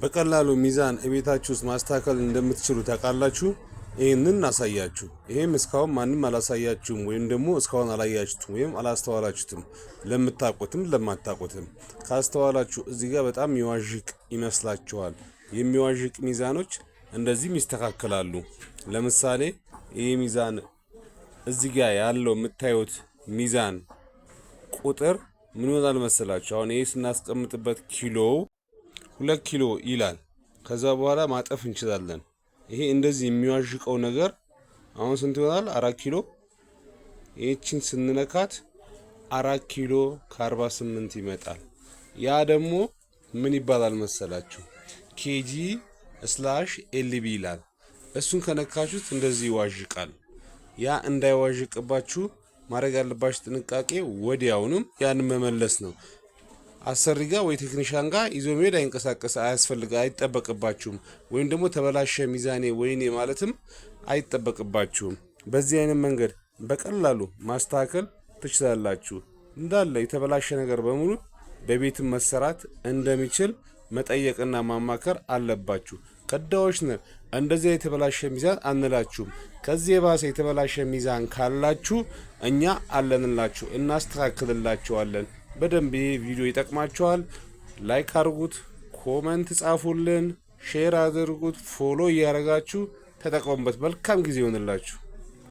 በቀላሉ ሚዛን እቤታችሁ ውስጥ ማስተካከል እንደምትችሉ ታውቃላችሁ። ይሄንን እናሳያችሁ። ይሄም እስካሁን ማንም አላሳያችሁም ወይም ደግሞ እስካሁን አላያችሁትም ወይም አላስተዋላችሁትም። ለምታውቁትም ለማታውቁትም ካስተዋላችሁ እዚህ ጋር በጣም የሚዋዥቅ ይመስላችኋል። የሚዋዥቅ ሚዛኖች እንደዚህም ይስተካከላሉ። ለምሳሌ ይሄ ሚዛን እዚህ ጋር ያለው የምታዩት ሚዛን ቁጥር ምን ይሆናል መሰላችሁ? አሁን ይሄ ስናስቀምጥበት ኪሎው 2 ኪሎ ይላል። ከዛ በኋላ ማጠፍ እንችላለን። ይሄ እንደዚህ የሚዋዥቀው ነገር አሁን ስንት ይሆናል? 4 ኪሎ። ይህችን ስንነካት 4 ኪሎ ከ48 ይመጣል። ያ ደግሞ ምን ይባላል መሰላችሁ? kg/lb ይላል። እሱን ከነካችሁት እንደዚህ ይዋዥቃል። ያ እንዳይዋዥቅባችሁ ማድረግ ያለባችሁ ጥንቃቄ ወዲያውንም ያን መመለስ ነው። አሰሪ ጋር ወይ ቴክኒሻን ጋር ይዞ መሄድ አይጠበቅባችሁም። ወይም ደግሞ ተበላሸ ሚዛኔ ወይኔ ማለትም አይጠበቅባችሁም። በዚህ አይነት መንገድ በቀላሉ ማስተካከል ትችላላችሁ። እንዳለ የተበላሸ ነገር በሙሉ በቤትም መሰራት እንደሚችል መጠየቅና ማማከር አለባችሁ። ከዳዎች ነን እንደዚህ የተበላሸ ሚዛን አንላችሁም። ከዚህ የባሰ የተበላሸ ሚዛን ካላችሁ እኛ አለንላችሁ፣ እናስተካክልላችኋለን። በደንብ ይሄ ቪዲዮ ይጠቅማችኋል። ላይክ አድርጉት፣ ኮሜንት ጻፉልን፣ ሼር አድርጉት፣ ፎሎ እያደረጋችሁ ተጠቀሙበት። መልካም ጊዜ ይሆንላችሁ።